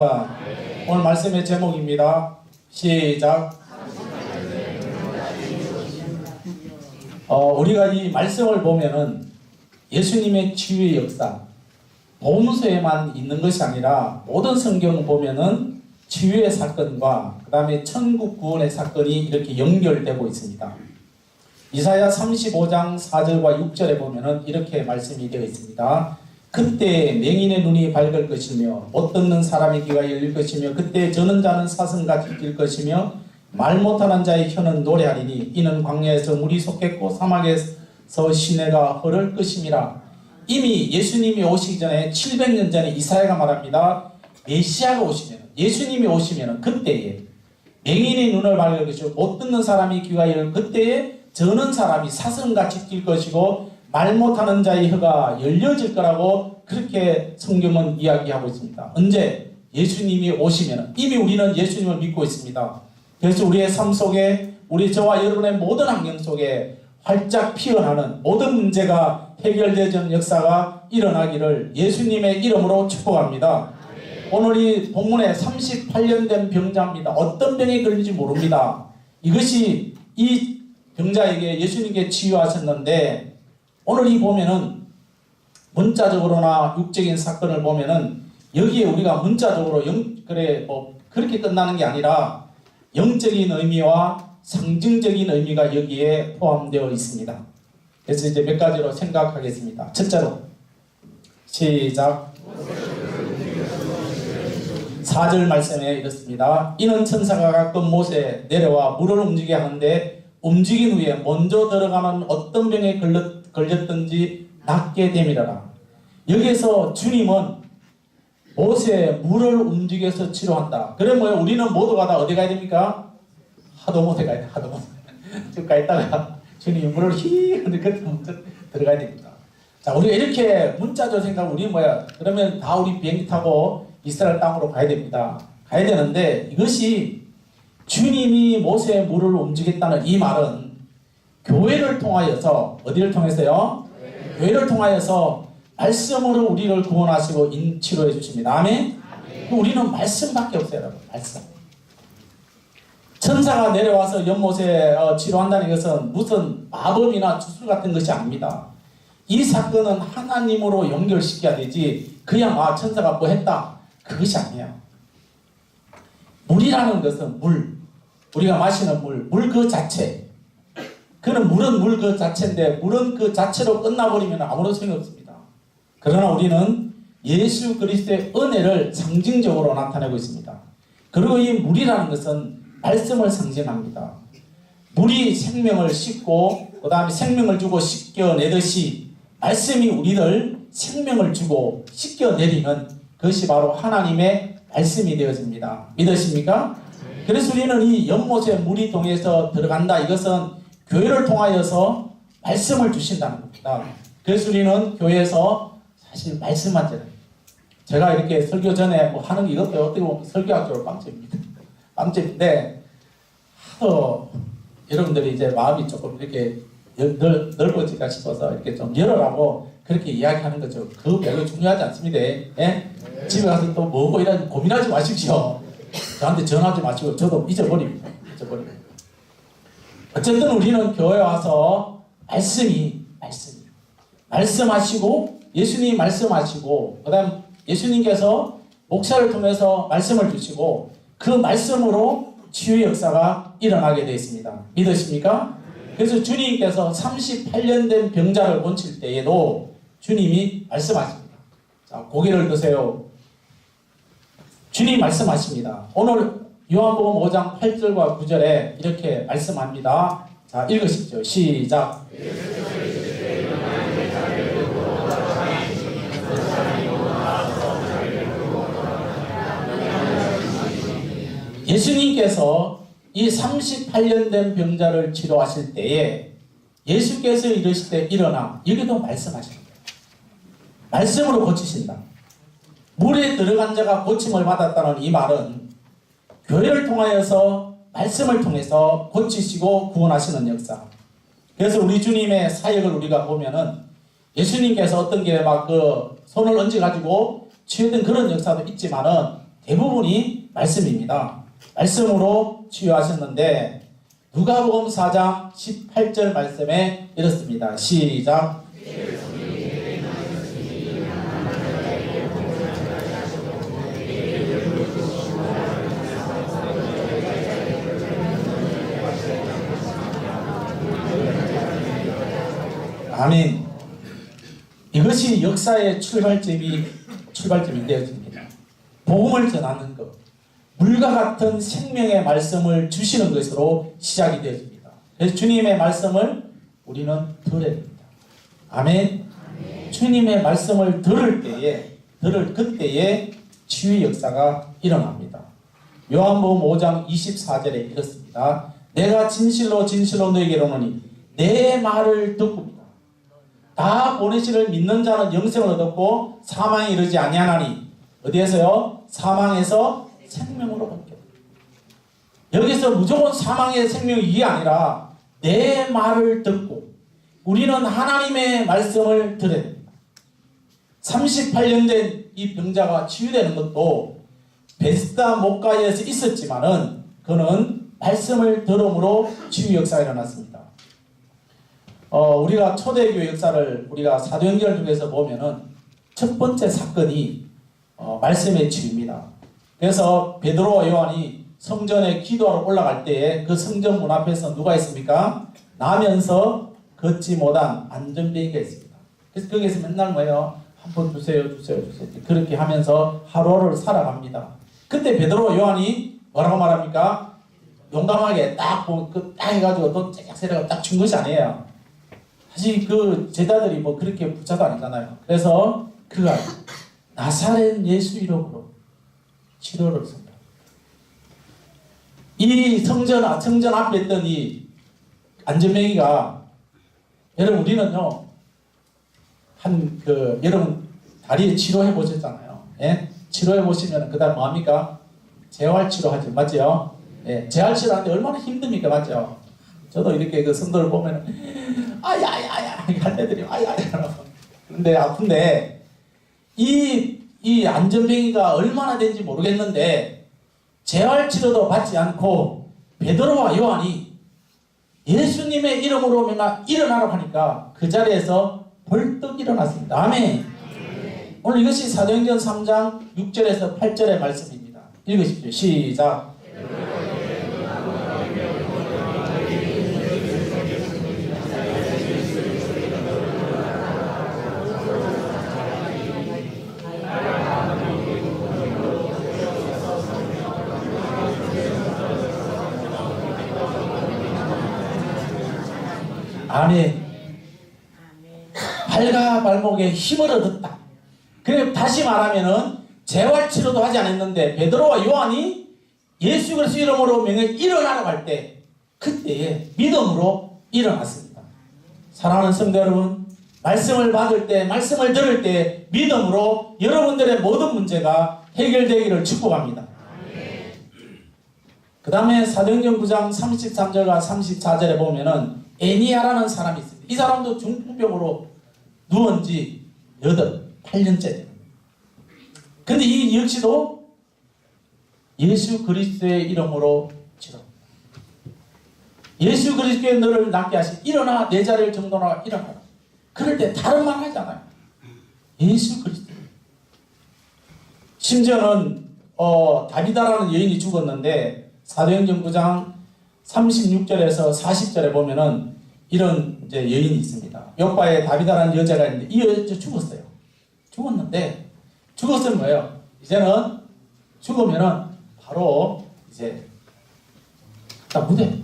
오늘 말씀의 제목입니다. 시작. 우리가 이 말씀을 보면은 예수님의 치유의 역사, 복음서에만 있는 것이 아니라 모든 성경을 보면은 치유의 사건과 그 다음에 천국 구원의 사건이 이렇게 연결되고 있습니다. 이사야 35장 4절과 6절에 보면은 이렇게 말씀이 되어 있습니다. 그때 맹인의 눈이 밝을 것이며 못 듣는 사람의 귀가 열릴 것이며 그때 저는 자는 사슴같이 뛸 것이며 말 못하는 자의 혀는 노래하리니 이는 광야에서 물이 솟겠고 사막에서 시내가 흐를 것임이라. 이미 예수님이 오시기 전에 700년 전에 이사야가 말합니다. 메시아가 오시면, 예수님이 오시면 그때에 맹인의 눈을 밝을 것이고 못 듣는 사람의 귀가 열릴 그때에 저는 사람이 사슴같이 뛸 것이고 말 못하는 자의 혀가 열려질 거라고 그렇게 성경은 이야기하고 있습니다. 언제? 예수님이 오시면. 이미 우리는 예수님을 믿고 있습니다. 그래서 우리의 삶 속에 우리 저와 여러분의 모든 환경 속에 활짝 피어나는 모든 문제가 해결되는 역사가 일어나기를 예수님의 이름으로 축복합니다. 오늘 이 본문에 38년 된 병자입니다. 어떤 병에 걸릴지 모릅니다. 이것이 이 병자에게 예수님께 치유하셨는데 오늘 이 보면은 문자적으로나 육적인 사건을 보면은 여기에 우리가 문자적으로 그렇게 끝나는 게 아니라 영적인 의미와 상징적인 의미가 여기에 포함되어 있습니다. 그래서 이제 몇 가지로 생각하겠습니다. 첫째로 시작. 4절 말씀에 이렇습니다. 이는 천사가 가끔 못에 내려와 물을 움직이게 하는데 움직인 후에 먼저 들어가는 어떤 병에 걸렸든지 낫게 됨이라라. 여기에서 주님은 못에 물을 움직여서 치료한다. 그러면 우리는 모두가 다 어디 가야 됩니까? 하도못에 가야 돼. 하도못. 쭉 가 있다가 주님이 물을 하는데 그때 먼저 들어가야 됩니다. 자, 우리가 이렇게 문자적으로 생각하면 우리 그러면 다 우리 비행기 타고 이스라엘 땅으로 가야 됩니다. 가야 되는데 이것이 주님이 못에 물을 움직였다는 이 말은 교회를 통하여서 어디를 통해서요? 교회를 통하여서 말씀으로 우리를 구원하시고 치료해 주십니다. 아멘? 우리는 말씀밖에 없어요, 여러분. 말씀. 천사가 내려와서 연못에 치료한다는 것은 무슨 마법이나 주술 같은 것이 아닙니다. 이 사건은 하나님으로 연결시켜야 되지 그냥 천사가 뭐 했다 그것이 아니에요. 물이라는 것은 우리가 마시는 물 그 자체. 물은 물 그 자체인데 물은 그 자체로 끝나버리면 아무런 소용이 없습니다. 그러나 우리는 예수 그리스도의 은혜를 상징적으로 나타내고 있습니다. 그리고 이 물이라는 것은 말씀을 상징합니다. 물이 생명을 씻고 그 다음에 생명을 주고 씻겨내듯이 말씀이 우리를 생명을 주고 씻겨내리는 그것이 바로 하나님의 말씀이 되어집니다. 믿으십니까? 그래서 우리는 이 연못에 물이 통해서 들어간다. 이것은 교회를 통하여서 말씀을 주신다는 겁니다. 그래서 우리는 교회에서 사실 말씀하잖아요. 제가 이렇게 설교 전에 하는 게 이것도 어떻게 보면 설교학적으로 빵점입니다. 빵점인데 하도 여러분들이 이제 마음이 조금 이렇게 넓어질까 싶어서 이렇게 좀 열어라고 그렇게 이야기하는 거죠. 그거 별로 중요하지 않습니다. 예? 집에 가서 또 뭐고 이런 고민하지 마십시오. 저한테 전화하지 마시고 저도 잊어버립니다. 어쨌든 우리는 교회에 와서 말씀하시고 예수님이 말씀하시고 그 다음 예수님께서 목사를 통해서 말씀을 주시고 그 말씀으로 치유의 역사가 일어나게 되어 있습니다. 믿으십니까? 그래서 주님께서 38년 된 병자를 고칠 때에도 주님이 말씀하십니다. 자, 고개를 드세요. 주님이 말씀하십니다. 오늘 요한복음 5장 8절과 9절에 이렇게 말씀합니다. 자, 읽으십시오. 시작. 예수님께서 이 38년 된 병자를 치료하실 때에 예수께서 이르실 때 일어나 여기도 말씀하십니다. 말씀으로 고치신다. 물에 들어간 자가 고침을 받았다는 이 말은 교회를 통하여서 말씀을 통해서 고치시고 구원하시는 역사. 그래서 우리 주님의 사역을 우리가 보면은 예수님께서 어떤 게 막 손을 얹어가지고 치유된 그런 역사도 있지만은 대부분이 말씀입니다. 말씀으로 치유하셨는데 누가복음 4장 18절 말씀에 이렇습니다. 시작. 아멘. 이것이 역사의 출발점이 되어집니다. 복음을 전하는 것, 물과 같은 생명의 말씀을 주시는 것으로 시작이 되어집니다. 그래서 주님의 말씀을 우리는 들어야 됩니다. 아멘. 주님의 말씀을 들을 그때에 치유의 역사가 일어납니다. 요한복음 5장 24절에 이렇습니다. 내가 진실로 진실로 너에게 이르노니 내 말을 듣고 다 보내시를 믿는 자는 영생을 얻었고 사망에 이르지 아니하나니 어디에서요? 사망에서 생명으로 바뀌어. 여기서 무조건 사망의 생명이 이게 아니라 내 말을 듣고 우리는 하나님의 말씀을 들어야 됩니다. 38년 된 이 병자가 치유되는 것도 베스다 목가에서 있었지만은 그는 말씀을 들음으로 치유 역사가 일어났습니다. 우리가 초대교회 역사를 우리가 사도행전 중에서 보면은 첫 번째 사건이 말씀의 치유입니다. 그래서 베드로와 요한이 성전에 기도하러 올라갈 때에 그 성전 문 앞에서 누가 있습니까? 나면서 걷지 못한 안전뱅이가 있습니다. 그래서 거기에서 맨날 뭐예요? 한 번 주세요. 그렇게 하면서 하루하루를 살아갑니다. 그때 베드로와 요한이 뭐라고 말합니까? 용감하게 딱 해가지고 또 째작세려가 딱 준 것이 아니에요. 사실 그 제자들이 뭐 그렇게 부자도 아니잖아요. 그래서 그가 나사렛 예수 이름으로 치료를 했습니다. 이 성전 앞에 있던 이 안전뱅이가 여러분 우리는요 여러분 다리에 치료해 보셨잖아요. 예? 치료해 보시면 그다음 뭐합니까? 재활 치료하죠, 맞죠? 예, 재활 치료하는데 얼마나 힘듭니까, 맞죠? 저도 이렇게 그 성도를 보면은 아야야야 할 때들이 아야야. 근데 아픈데 이 안전뱅이가 얼마나 된지 모르겠는데 재활 치료도 받지 않고 베드로와 요한이 예수님의 이름으로 일어나라고 하니까 그 자리에서 벌떡 일어났습니다. 아멘. 오늘 이것이 사도행전 3장 6절에서 8절의 말씀입니다. 읽으십시오. 시작. 아멘. 발과 발목에 힘을 얻었다. 그리고 다시 말하면은 재활치료도 하지 않았는데 베드로와 요한이 예수 그리스도 이름으로 명해 일어나라고 할 때 그때에 믿음으로 일어났습니다. 사랑하는 성도 여러분, 말씀을 받을 때, 말씀을 들을 때 믿음으로 여러분들의 모든 문제가 해결되기를 축복합니다. 그 다음에 사도행전 9장 33절과 34절에 보면은 애니아라는 사람이 있습니다. 이 사람도 중풍병으로 누운 지 8년째. 근데 이 역시도 예수 그리스도의 이름으로 치료. 예수 그리스도의 너를 낫게 하시 일어나 내 자리를 정돈하라 일어나라. 그럴 때 다른 말 하잖아요. 예수 그리스도. 심지어는 다비다라는 여인이 죽었는데 사도행전 9장 36절에서 40절에 보면은 이런 이제 여인이 있습니다. 요바에 다비다라는 여자가 있는데 이 여자 죽었어요. 죽었는데 죽었으면 뭐예요? 이제는 죽으면은 바로 이제 딱 무대.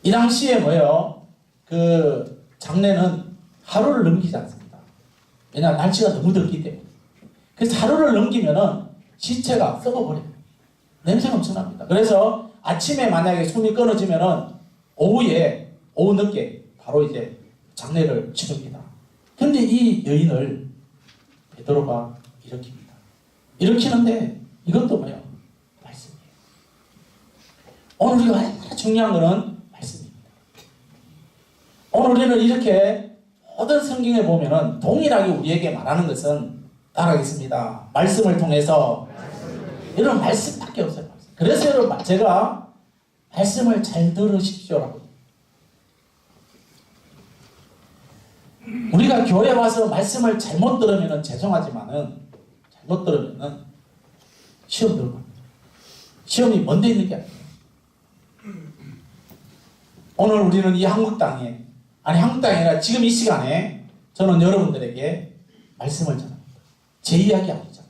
이 당시에 뭐예요? 그 장례는 하루를 넘기지 않습니다. 왜냐하면 날씨가 너무 덥기 때문에. 그래서 하루를 넘기면은 시체가 썩어버려요. 냄새가 엄청납니다. 그래서 아침에 만약에 숨이 끊어지면은 오후 늦게 바로 이제 장례를 치릅니다. 근데 이 여인을 베드로가 일으킵니다. 일으키는데 이것도 뭐예요? 말씀이에요. 오늘 우리가 얼마나 중요한 것은 말씀입니다. 오늘 우리는 이렇게 모든 성경에 보면은 동일하게 우리에게 말하는 것은 따라하겠습니다. 말씀을 통해서 여러분 말씀밖에 없어요. 그래서 여러분 제가 말씀을 잘 들으십시오라고. 우리가 교회 와서 말씀을 잘못 들으면 죄송하지만은 잘못 들으면은 시험 들고 시험이 먼데 있는 게 아니에요. 오늘 우리는 이 한국 땅에 한국 땅이 아니라 지금 이 시간에 저는 여러분들에게 말씀을 전합니다. 제 이야기 아니죠.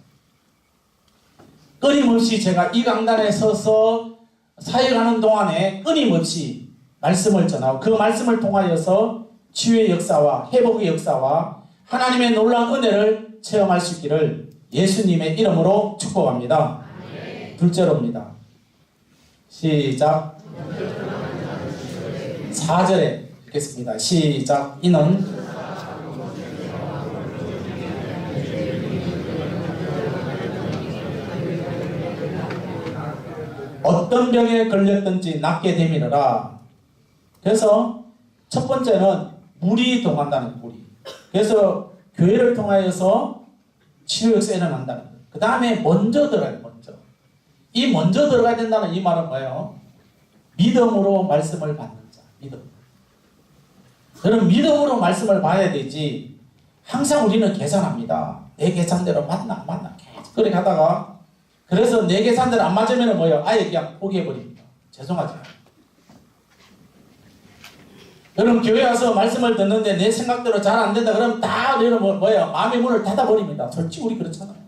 끊임없이 제가 이 강단에 서서 사역하는 동안에 끊임없이 말씀을 전하고 그 말씀을 통하여서 치유의 역사와 회복의 역사와 하나님의 놀라운 은혜를 체험할 수 있기를 예수님의 이름으로 축복합니다. 둘째로입니다. 시작. 4절에 읽겠습니다. 시작. 이는 어떤 병에 걸렸든지 낫게 되미르라. 그래서 첫 번째는 물이 동한다는 물이. 그래서 교회를 통하여서 치유 역사에 일어난다는 거예요. 그 다음에 먼저 들어가요. 이 먼저 들어가야 된다는 이 말은 뭐예요? 믿음으로 말씀을 받는 자. 믿음. 여러분 믿음으로 말씀을 봐야 되지. 항상 우리는 계산합니다. 내 계산대로 맞나 안 맞나 계속 그렇게 하다가 그래서 내 계산대로 안 맞으면 뭐예요? 아예 그냥 포기해버립니다. 죄송하죠. 여러분 교회 와서 말씀을 듣는데 내 생각대로 잘 안 된다 그러면 다 여러분 뭐예요? 마음의 문을 닫아버립니다. 솔직히 우리 그렇잖아요.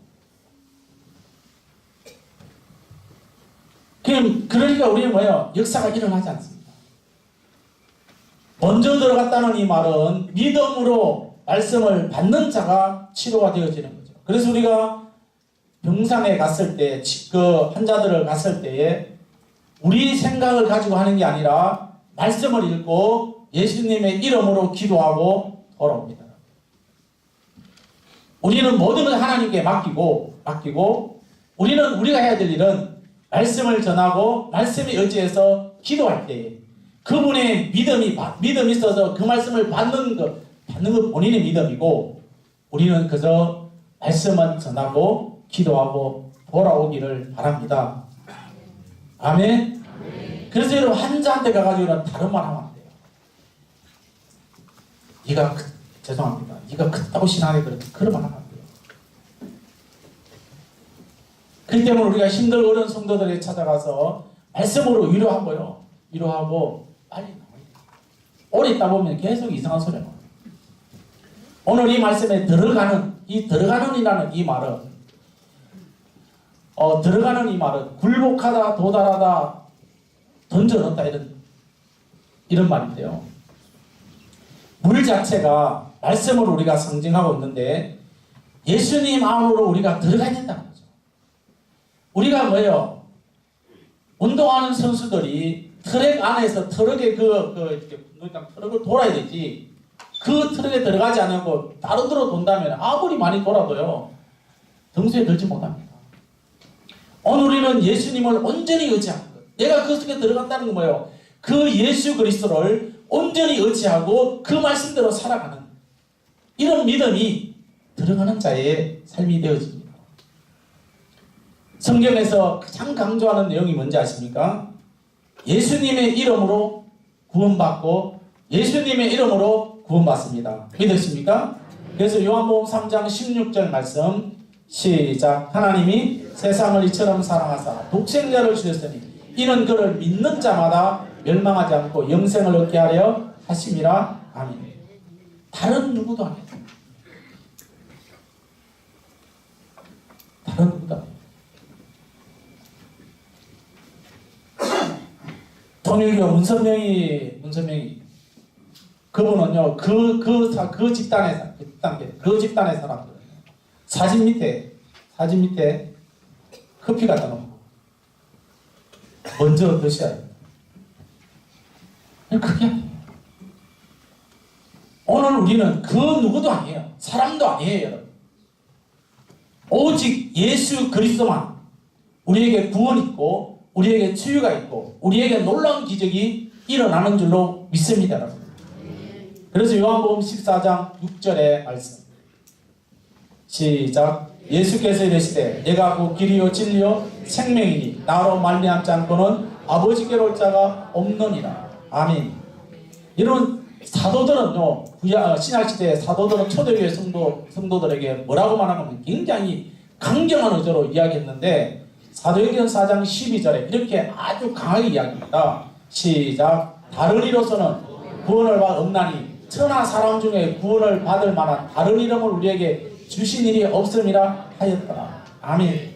그러니까 우리는 뭐예요? 역사가 일어나지 않습니다. 먼저 들어갔다는 이 말은 믿음으로 말씀을 받는 자가 치료가 되어지는 거죠. 그래서 우리가 병상에 갔을 때, 그 환자들을 갔을 때에 우리 생각을 가지고 하는 게 아니라 말씀을 읽고 예수님의 이름으로 기도하고 돌아옵니다. 우리는 모든 걸 하나님께 맡기고 우리는 우리가 해야 될 일은 말씀을 전하고 말씀에 의지해서 기도할 때에 그분의 믿음이 있어서 그 말씀을 받는 것 본인의 믿음이고 우리는 그저 말씀만 전하고 기도하고 돌아오기를 바랍니다. 아멘. 그래서 여러분 환자한테 가가지고는 다른 말 하면 안 돼요. 죄송합니다. 네가 그따구 신앙에 그런 말 하면 안 돼요. 그렇기 때문에 우리가 힘들고 어려운 성도들에게 찾아가서 말씀으로 위로하고 빨리 나와요. 오래 있다 보면 계속 이상한 소리가 나와요. 오늘 이 말씀에 들어가는이라는 이 말은 들어가는 이 말은 굴복하다, 도달하다, 던져넣다 이런 말인데요. 물 자체가 말씀으로 우리가 상징하고 있는데 예수님 안으로 우리가 들어가야 된다는 거죠. 우리가 뭐예요? 운동하는 선수들이 트랙 안에서 트럭에 트럭을 돌아야 되지. 그 트럭에 들어가지 않고 다른 데로 돈다면 아무리 많이 돌아도요 등수에 들지 못합니다. 오늘 우리는 예수님을 온전히 의지하는 것. 내가 그 속에 들어간다는 건 뭐예요? 그 예수 그리스도를 온전히 의지하고 그 말씀대로 살아가는 이런 믿음이 들어가는 자의 삶이 되어집니다. 성경에서 가장 강조하는 내용이 뭔지 아십니까? 예수님의 이름으로 구원받고 예수님의 이름으로 구원받습니다. 믿으십니까? 그래서 요한복음 3장 16절 말씀 시작. 하나님이 세상을 이처럼 사랑하사 독생자를 주셨으니 이는 그를 믿는 자마다 멸망하지 않고 영생을 얻게 하려 하심이라. 아멘. 다른 누구도 아니에요. 다른 누구도 아니에요. 통일교 문선명이 그분은요 그 집단의 사람들 사진 밑에 커피 갖다 놓고 먼저 드셔야 돼요. 그게 아니에요. 오늘 우리는 그 누구도 아니에요. 사람도 아니에요, 여러분. 오직 예수 그리스도만 우리에게 구원이 있고 우리에게 치유가 있고 우리에게 놀라운 기적이 일어나는 줄로 믿습니다, 여러분. 그래서 요한복음 14장 6절의 말씀 시작. 예수께서 이르시되 내가 그 길이요 진리요 생명이니 나로 말미암지 않고는 아버지께로 올 자가 없느니라. 아멘. 이런 사도들은요, 신약시대의 사도들은 초대교회 성도들에게 뭐라고 말하면 굉장히 강경한 의도로 이야기했는데, 사도행전 4장 12절에 이렇게 아주 강하게 이야기합니다. 시작. 다른 이로서는 구원을 없나니 천하 사람 중에 구원을 받을 만한 다른 이름을 우리에게 주신 일이 없음이라 하였더라. 아멘.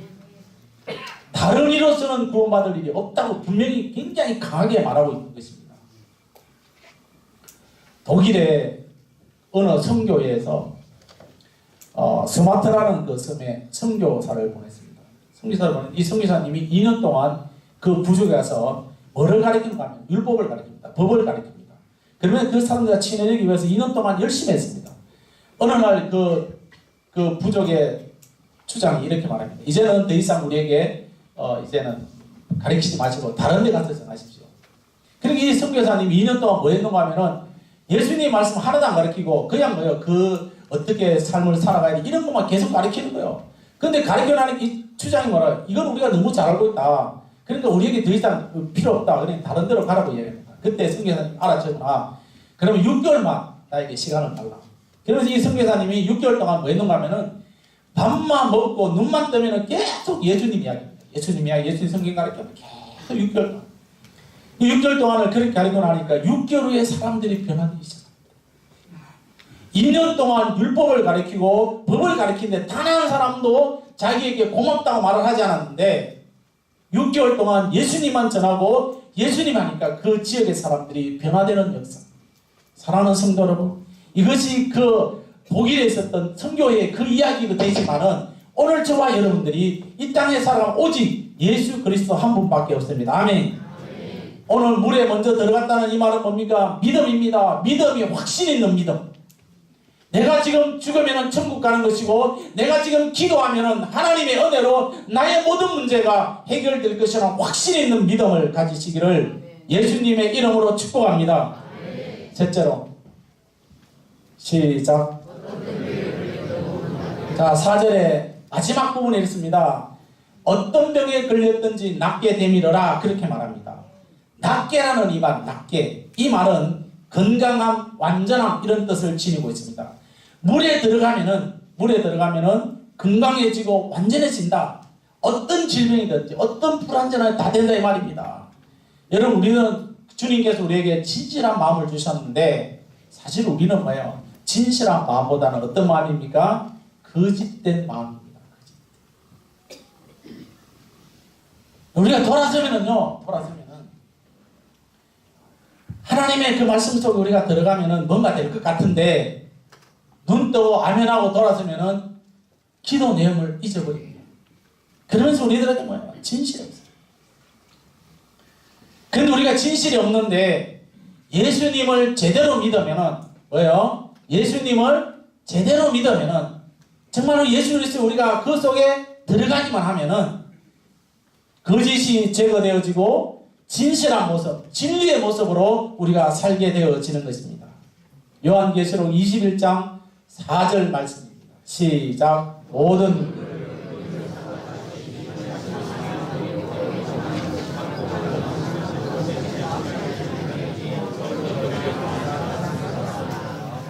다른 이로서는 구원받을 일이 없다고 분명히 굉장히 강하게 말하고 있는 것입니다. 독일의 어느 선교회에서 스마트라는 그 섬에 선교사를 보냈습니다. 이 선교사님이 2년 동안 그 부족에 가서 뭐를 가르치는가 하면 율법을 가르칩니다. 법을 가르칩니다. 그러면 그 사람들과 친해지기 위해서 2년 동안 열심히 했습니다. 어느 날 그 부족의 추장이 이렇게 말합니다. 이제는 더 이상 우리에게 이제는 가르치지 마시고 다른 데 가서 전하십시오. 그러니까 이 선교사님이 2년 동안 뭐 했는가 하면은 예수님 말씀 하나도 안 가르치고 그냥 어떻게 삶을 살아가야 돼 이런 것만 계속 가르치는 거예요. 근데 가르쳐나는 이 추장이 뭐라, 이건 우리가 너무 잘 알고 있다. 그러니까 우리에게 더 이상 필요 없다. 그러니 다른 데로 가라고 이야기합니다. 그때 선교사님 알아채구나. 그러면 6개월만 나에게 시간을 달라. 그래서 이 선교사님이 6개월 동안 뭐 했는가 하면은 밥만 먹고 눈만 뜨면은 계속 예수님 이야기입니다. 예수님 성경 가르치면 계속 6개월 동안. 이 6개월 동안을 그렇게 가르치고 나니까 6개월 후에 사람들이 변화되기 시작합니다. 2년 동안 율법을 가르치고 법을 가르치는데 단 한 사람도 자기에게 고맙다고 말을 하지 않았는데 6개월 동안 예수님만 전하고 예수님 하니까 그 지역의 사람들이 변화되는 역사. 사랑하는 성도 여러분, 이것이 그 독일에 있었던 선교회의 그 이야기도 되지만은 오늘 저와 여러분들이 이 땅에 살아가면 오직 예수 그리스도 한 분밖에 없습니다. 아멘. 오늘 물에 먼저 들어갔다는 이 말은 뭡니까? 믿음입니다. 믿음이 확신 있는 믿음. 내가 지금 죽으면 천국 가는 것이고 내가 지금 기도하면 하나님의 은혜로 나의 모든 문제가 해결될 것이라는 확신 있는 믿음을 가지시기를 예수님의 이름으로 축복합니다. 셋째로 시작. 자, 4절에 마지막 부분에 있습니다. 어떤 병에 걸렸든지 낫게 되밀어라 그렇게 말합니다. 낫게라는 이 말, 낫게. 이 말은 건강함, 완전함 이런 뜻을 지니고 있습니다. 물에 들어가면은 건강해지고 완전해진다. 어떤 질병이든지 어떤 불안전함이 다 된다 이 말입니다. 여러분, 우리는 주님께서 우리에게 진실한 마음을 주셨는데 사실 우리는 뭐예요? 진실한 마음보다는 어떤 마음입니까? 거짓된 마음입니다. 우리가 돌아서면은요, 하나님의 그 말씀 속에 우리가 들어가면은 뭔가 될 것 같은데 눈 뜨고 아멘하고 돌아서면은 기도 내용을 잊어버립니다. 그러면서 우리들에게 뭐예요? 진실이 없어요. 근데 우리가 진실이 없는데 예수님을 제대로 믿으면은 뭐예요? 예수님을 제대로 믿으면은 정말로 예수 그리스도 우리가 그 속에 들어가기만 하면은 거짓이 제거되어지고 진실한 모습, 진리의 모습으로 우리가 살게 되어지는 것입니다. 요한계시록 21장 4절 말씀입니다. 시작. 모든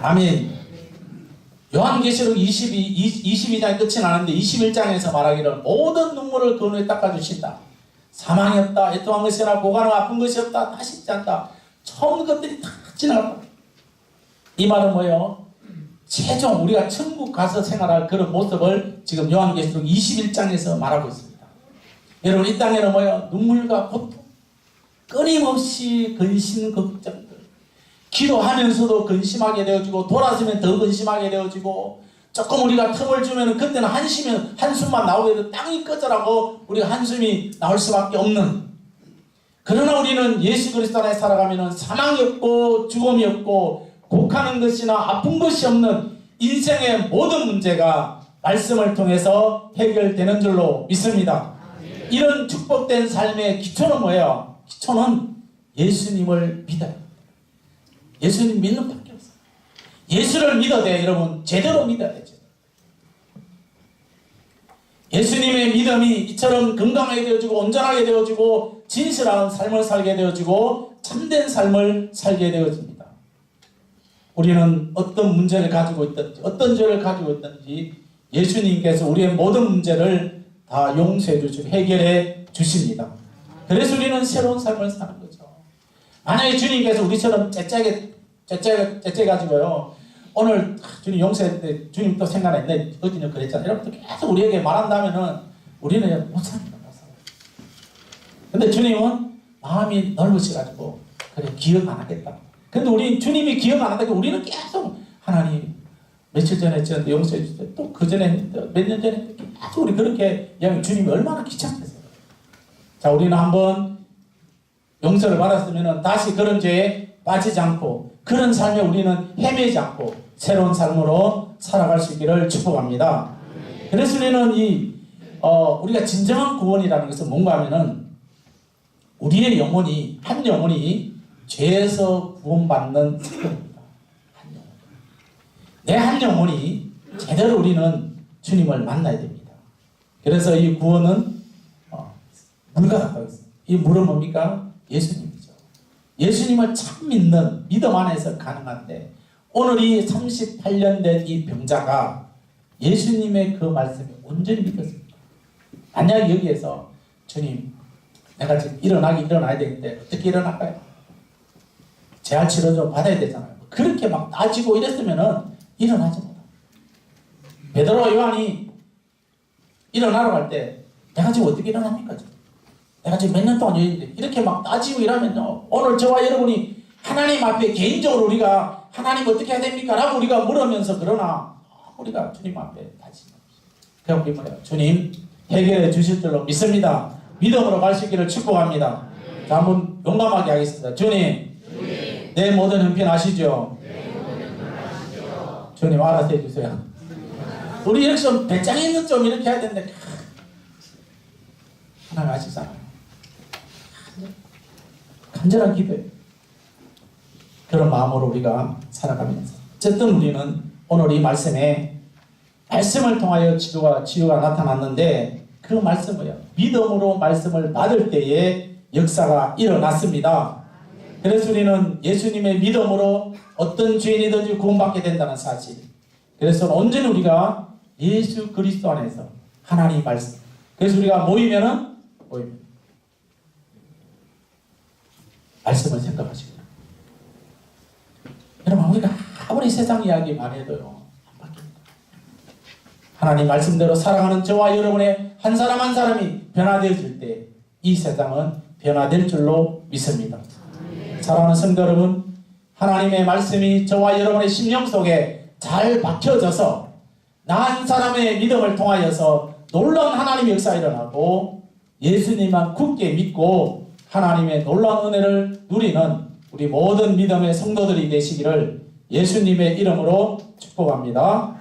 아멘. 요한계시록 22장이 끝이 나는데 21장에서 말하기를 모든 눈물을 그 눈에 닦아주신다. 사망이 없다. 애통한 것이나 고관은 아픈 것이 없다. 다시 있지 않다. 처음 것들이 다 지나갔다. 이 말은 뭐예요? 최종 우리가 천국 가서 생활할 그런 모습을 지금 요한계시록 21장에서 말하고 있습니다. 여러분, 이 땅에는 뭐예요? 눈물과 고통, 끊임없이 근심 걱정들, 기도하면서도 근심하게 되어지고 돌아서면 더 근심하게 되어지고 조금 우리가 틈을 주면 그때는 한숨만 나오게 돼도 땅이 꺼져라고 우리가 한숨이 나올 수밖에 없는, 그러나 우리는 예수 그리스도 안에 살아가면 사망이 없고 죽음이 없고 곡하는 것이나 아픈 것이 없는 인생의 모든 문제가 말씀을 통해서 해결되는 줄로 믿습니다. 이런 축복된 삶의 기초는 뭐예요? 기초는 예수님을 믿어요. 예수님 믿는 밖에 없어요. 예수를 믿어야 돼요. 여러분, 제대로 믿어야 되죠. 예수님의 믿음이 이처럼 건강하게 되어지고 온전하게 되어지고 진실한 삶을 살게 되어지고 참된 삶을 살게 되어집니다. 우리는 어떤 문제를 가지고 있든지 어떤 죄를 가지고 있든지 예수님께서 우리의 모든 문제를 다 용서해 주시고 해결해 주십니다. 그래서 우리는 새로운 삶을 사는 거죠. 만약에 주님께서 우리처럼 째째 가지고요, 오늘 주님 용서했는데 주님 또 생각했네, 어디는 그랬잖아요. 이렇게 계속 우리에게 말한다면은 우리는 못 삽니다. 근데 주님은 마음이 넓으셔가지고 그래 기억 안 하겠다. 근데 우리 주님이 기억 안 한다고 우리는 계속 하나님 며칠 전에 했는데 용서해 주세요. 또 그 전에 했는데 몇 년 전에 했는데 계속 우리 그렇게 주님이 얼마나 귀찮겠어요. 자, 우리는 한번 용서를 받았으면 다시 그런 죄에 빠지지 않고 그런 삶에 우리는 헤매지 않고 새로운 삶으로 살아갈 수 있기를 축복합니다. 그래서 우리는 우리가 진정한 구원이라는 것은 뭔가 하면은 우리의 영혼이 한 영혼이 죄에서 구원받는 사건입니다. 내 한 영혼이 제대로 우리는 주님을 만나야 됩니다. 그래서 이 구원은 물과 같다고 했어요. 이 물은 뭡니까? 예수님이죠. 예수님을 참 믿는 믿음 안에서 가능한데 오늘 이 38년 된 이 병자가 예수님의 그 말씀을 온전히 믿었습니다. 만약 여기에서 주님 내가 지금 일어나야 되는데 어떻게 일어날까요? 재활 치료 좀 받아야 되잖아요. 그렇게 막 따지고 이랬으면은 일어나지 못합니다. 베드로와 요한이 일어나러 갈 때 내가 지금 어떻게 일어납니까? 내가 지금 몇 년 동안 여기 있는데 이렇게 막 따지고 이러면요, 오늘 저와 여러분이 하나님 앞에 개인적으로 우리가 하나님 어떻게 해야 됩니까? 라고 우리가 물으면서 그러나 우리가 주님 앞에 따지는 그냥 우리 뭐예요? 주님 해결해 주실 줄로 믿습니다. 믿음으로 갈 수 있기를 축복합니다. 자, 한번 용감하게 하겠습니다. 주님, 내 모든 형편 아시죠? 주님 알아서 해주세요. 우리 이렇게 좀 배짱 있는 좀 이렇게 해야 되는데 하나님 아시잖아요. 간절한 기도예요. 그런 마음으로 우리가 살아가면서 어쨌든 우리는 오늘 이 말씀을 통하여 치유가 나타났는데 그 말씀을요, 믿음으로 말씀을 받을 때에 역사가 일어났습니다. 그래서 우리는 예수님의 믿음으로 어떤 죄인이든지 구원받게 된다는 사실. 그래서 온전히 우리가 예수 그리스도 안에서 하나님의 말씀. 그래서 우리가 모이면 말씀을 생각하시고. 여러분, 우리가 아무리 세상 이야기 많이 해도요, 안 바뀝니다. 하나님 말씀대로 살아가는 저와 여러분의 한 사람 한 사람이 변화되어질 때 이 세상은 변화될 줄로 믿습니다. 사랑하는 성도 여러분, 하나님의 말씀이 저와 여러분의 심령 속에 잘 박혀져서 나 한 사람의 믿음을 통하여서 놀라운 하나님의 역사가 일어나고 예수님만 굳게 믿고 하나님의 놀라운 은혜를 누리는 우리 모든 믿음의 성도들이 되시기를 예수님의 이름으로 축복합니다.